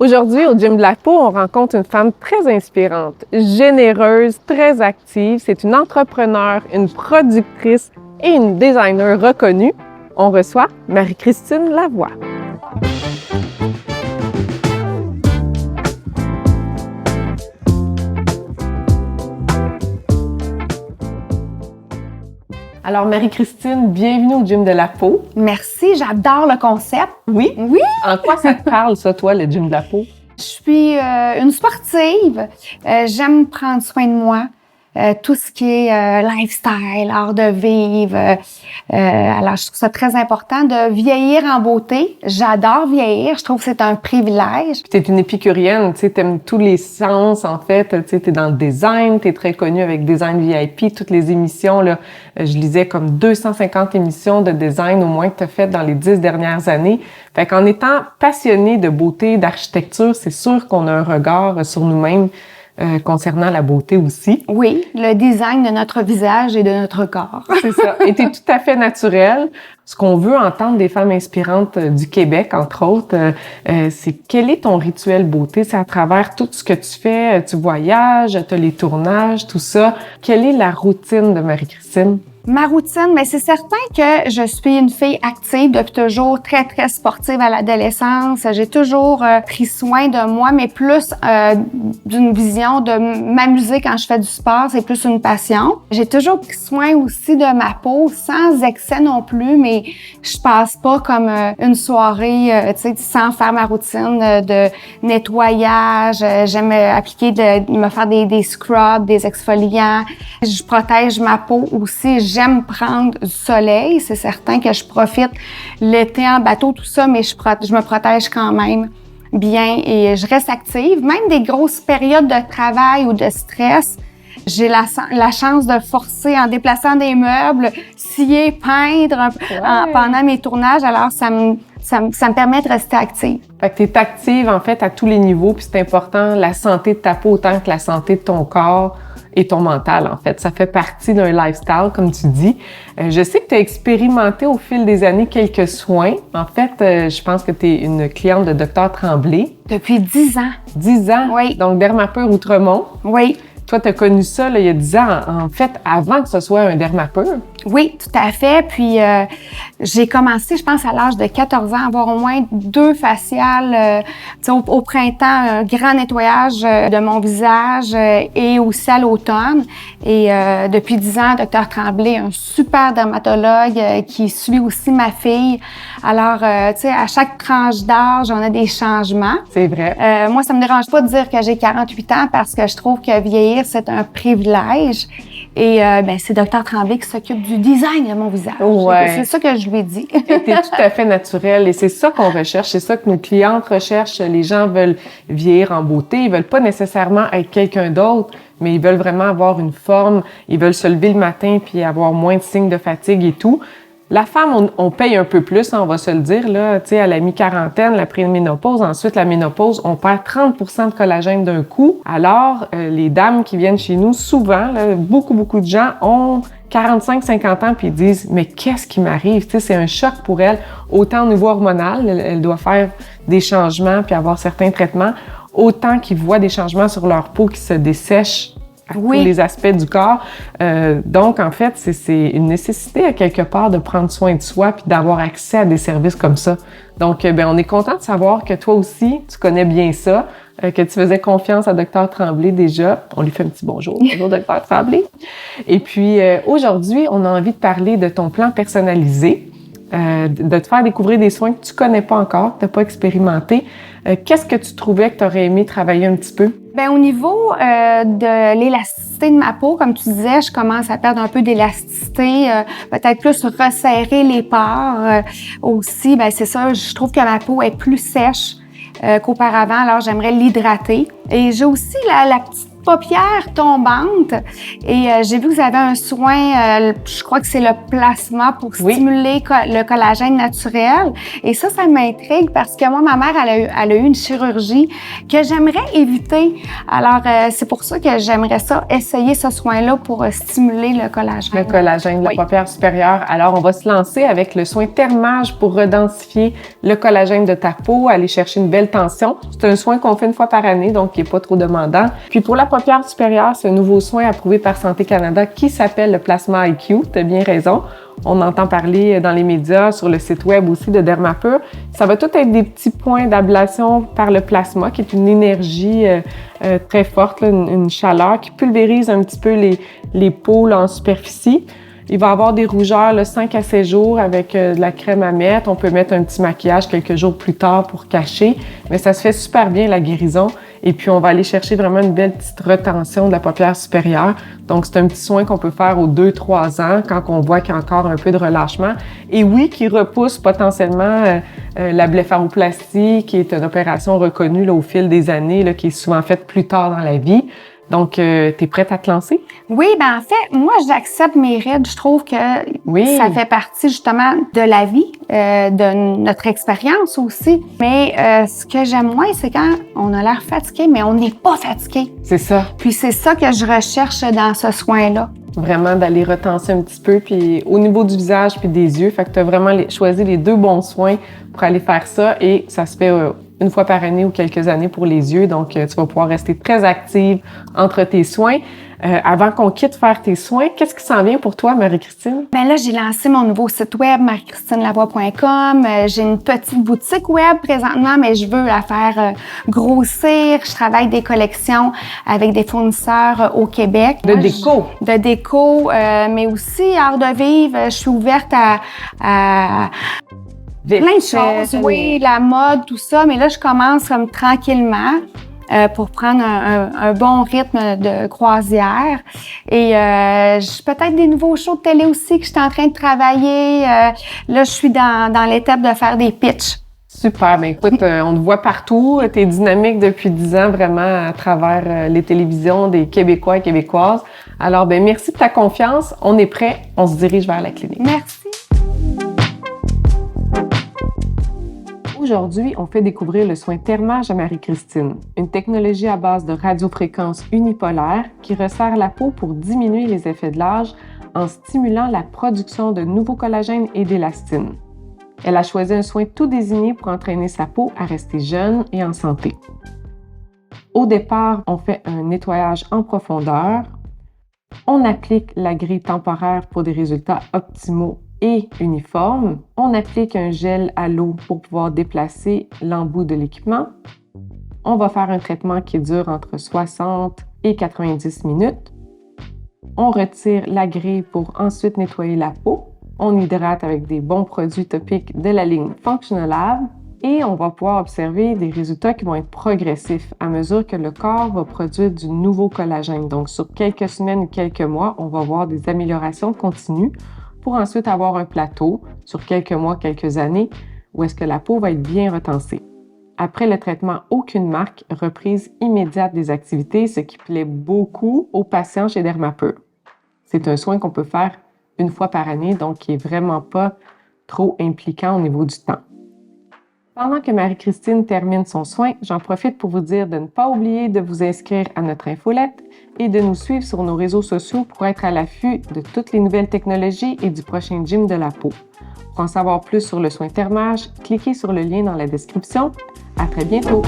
Aujourd'hui, au Gym de la peau, on rencontre une femme très inspirante, généreuse, très active. C'est une entrepreneure, une productrice et une designer reconnue. On reçoit Marie-Christine Lavoie. Alors, Marie-Christine, bienvenue au Gym de la peau. Merci, j'adore le concept. Oui? Oui. En quoi ça te parle, ça, toi, le Gym de la peau? Je suis une sportive. J'aime prendre soin de moi. Tout ce qui est lifestyle, art de vivre. Alors, je trouve ça très important de vieillir en beauté. J'adore vieillir. Je trouve que c'est un privilège. Tu es une épicurienne, tu sais, t'aimes tous les sens, en fait. Tu sais, t'es dans le design, t'es très connue avec Design VIP, toutes les émissions, là. Je lisais comme 250 émissions de design au moins que tu as faites dans les 10 dernières années. Fait qu'en étant passionnée de beauté, d'architecture, c'est sûr qu'on a un regard sur nous-mêmes concernant la beauté aussi. Oui, le design de notre visage et de notre corps. C'est ça. Et t'es tout à fait naturelle. Ce qu'on veut entendre des femmes inspirantes du Québec, entre autres, c'est quel est ton rituel beauté? C'est à travers tout ce que tu fais, tu voyages, tu as les tournages, tout ça. Quelle est la routine de Marie-Christine? Ma routine, mais c'est certain que je suis une fille active depuis toujours, très, très sportive à l'adolescence. J'ai toujours pris soin de moi, mais plus d'une vision de m'amuser quand je fais du sport, c'est plus une passion. J'ai toujours pris soin aussi de ma peau, sans excès non plus, mais je passe pas comme une soirée, tu sais, sans faire ma routine de nettoyage. J'aime appliquer, me faire des scrubs, des exfoliants. Je protège ma peau aussi. J'aime prendre du soleil, c'est certain que je profite l'été en bateau, tout ça, mais je me protège quand même bien et je reste active. Même des grosses périodes de travail ou de stress, j'ai la chance de forcer en déplaçant des meubles, scier, peindre pendant mes tournages, alors ça me permet de rester active. Fait que tu es active, en fait, à tous les niveaux, puis c'est important, la santé de ta peau autant que la santé de ton corps et ton mental, en fait. Ça fait partie d'un lifestyle, comme tu dis. Je sais que tu as expérimenté au fil des années quelques soins. En fait, je pense que tu es une cliente de Dr Tremblay. Depuis 10 ans. 10 ans? Oui. Donc, Dermapur Outremont. Oui. Toi, tu as connu ça là, il y a 10 ans, en fait, avant que ce soit un Dermapur. Oui, tout à fait. Puis, j'ai commencé, je pense, à l'âge de 14 ans, à avoir au moins 2 faciales. Au printemps, un grand nettoyage de mon visage et aussi à l'automne. Et depuis 10 ans, Dr Tremblay, un super dermatologue qui suit aussi ma fille. Alors, tu sais, à chaque tranche d'âge, on a des changements. C'est vrai. Moi, ça me dérange pas de dire que j'ai 48 ans parce que je trouve que vieillir, c'est un privilège. Et c'est Dr Tremblay qui s'occupe du design de mon visage. Ouais. C'est ça que je lui dis. T'es tout à fait naturel et c'est ça qu'on recherche, c'est ça que nos clientes recherchent. Les gens veulent vieillir en beauté, ils veulent pas nécessairement être quelqu'un d'autre, mais ils veulent vraiment avoir une forme, ils veulent se lever le matin puis avoir moins de signes de fatigue et tout. La femme, on paye un peu plus, on va se le dire, là, tu sais, à la mi-quarantaine, la préménopause, ensuite la ménopause, on perd 30% de collagène d'un coup. Alors, les dames qui viennent chez nous, souvent, là, beaucoup de gens ont 45-50 ans puis ils disent « Mais qu'est-ce qui m'arrive? » Tu sais, c'est un choc pour elles, autant au niveau hormonal, elle doit faire des changements puis avoir certains traitements, autant qu'ils voient des changements sur leur peau qui se dessèchent à tous les aspects du corps. Donc, en fait, c'est une nécessité à quelque part de prendre soin de soi puis d'avoir accès à des services comme ça. Donc, on est content de savoir que toi aussi, tu connais bien ça, que tu faisais confiance à Dr Tremblay déjà. On lui fait un petit bonjour. Bonjour, Dr Tremblay. Et puis, aujourd'hui, on a envie de parler de ton plan personnalisé, de te faire découvrir des soins que tu connais pas encore, que tu n'as pas expérimenté. Qu'est-ce que tu trouvais que tu aurais aimé travailler un petit peu? Bien, au niveau de l'élasticité de ma peau, comme tu disais, je commence à perdre un peu d'élasticité, peut-être plus resserrer les pores. Aussi, bien, c'est ça, je trouve que ma peau est plus sèche qu'auparavant, alors j'aimerais l'hydrater. Et j'ai aussi la petite paupières tombantes. Et j'ai vu que vous avez un soin, je crois que c'est le plasma pour stimuler le collagène naturel. Et ça m'intrigue parce que moi, ma mère, elle a eu une chirurgie que j'aimerais éviter. Alors, c'est pour ça que j'aimerais essayer ce soin-là pour stimuler le collagène. Le collagène de la paupière supérieure. Alors, on va se lancer avec le soin thermage pour redensifier le collagène de ta peau, aller chercher une belle tension. C'est un soin qu'on fait une fois par année, donc qui n'est pas trop demandant. Puis pour la paupière supérieure, c'est un nouveau soin approuvé par Santé Canada qui s'appelle le Plasma IQ. Tu as bien raison. On entend parler dans les médias, sur le site web aussi de Dermapur. Ça va tout être des petits points d'ablation par le plasma, qui est une énergie très forte, là, une chaleur qui pulvérise un petit peu les peaux là, en superficie. Il va y avoir des rougeurs là, 5 à 7 jours avec de la crème à mettre. On peut mettre un petit maquillage quelques jours plus tard pour cacher, mais ça se fait super bien, la guérison. Et puis, on va aller chercher vraiment une belle petite retention de la paupière supérieure. Donc, c'est un petit soin qu'on peut faire aux 2-3 ans quand on voit qu'il y a encore un peu de relâchement. Et oui, qui repousse potentiellement la blépharoplastie, qui est une opération reconnue là, au fil des années, là, qui est souvent faite plus tard dans la vie. Donc, t'es prête à te lancer? Oui, ben en fait, moi, j'accepte mes rides. Je trouve que ça fait partie justement de la vie, de notre expérience aussi. Mais ce que j'aime moins, c'est quand on a l'air fatigué, mais on n'est pas fatigué. C'est ça. Puis c'est ça que je recherche dans ce soin-là. Vraiment d'aller retenser un petit peu, puis au niveau du visage puis des yeux. Fait que t'as vraiment choisi les 2 bons soins pour aller faire ça et ça se fait une fois par année ou quelques années pour les yeux. Donc, tu vas pouvoir rester très active entre tes soins. Avant qu'on quitte faire tes soins, qu'est-ce qui s'en vient pour toi, Marie-Christine? Ben là, j'ai lancé mon nouveau site web, mariechristinelavoie.com. J'ai une petite boutique web présentement, mais je veux la faire grossir. Je travaille des collections avec des fournisseurs au Québec. De déco? De déco, mais aussi art de vivre. Je suis ouverte à plein de choses, oui, la mode, tout ça. Mais là, je commence comme tranquillement pour prendre un bon rythme de croisière. Et peut-être des nouveaux shows de télé aussi que je suis en train de travailler. Là, je suis dans l'étape de faire des pitchs. Super. Ben écoute, on te voit partout. Tu es dynamique depuis 10 ans, vraiment, à travers les télévisions des Québécois et Québécoises. Alors, ben merci de ta confiance. On est prêt. On se dirige vers la clinique. Merci. Aujourd'hui, on fait découvrir le soin thermage à Marie-Christine, une technologie à base de radiofréquence unipolaire qui resserre la peau pour diminuer les effets de l'âge en stimulant la production de nouveaux collagènes et d'élastine. Elle a choisi un soin tout désigné pour entraîner sa peau à rester jeune et en santé. Au départ, on fait un nettoyage en profondeur. On applique la grille temporaire pour des résultats optimaux et uniformes. On applique un gel à l'eau pour pouvoir déplacer l'embout de l'équipement. On va faire un traitement qui dure entre 60 et 90 minutes. On retire la grille pour ensuite nettoyer la peau. On hydrate avec des bons produits topiques de la ligne Functional Lab et on va pouvoir observer des résultats qui vont être progressifs à mesure que le corps va produire du nouveau collagène. Donc, sur quelques semaines ou quelques mois, on va voir des améliorations continues pour ensuite avoir un plateau sur quelques mois, quelques années, où est-ce que la peau va être bien retensée. Après le traitement, aucune marque, reprise immédiate des activités, ce qui plaît beaucoup aux patients chez Dermapur. C'est un soin qu'on peut faire une fois par année, donc qui est vraiment pas trop impliquant au niveau du temps. Pendant que Marie-Christine termine son soin, j'en profite pour vous dire de ne pas oublier de vous inscrire à notre infolette et de nous suivre sur nos réseaux sociaux pour être à l'affût de toutes les nouvelles technologies et du prochain gym de la peau. Pour en savoir plus sur le soin thermage, cliquez sur le lien dans la description. À très bientôt!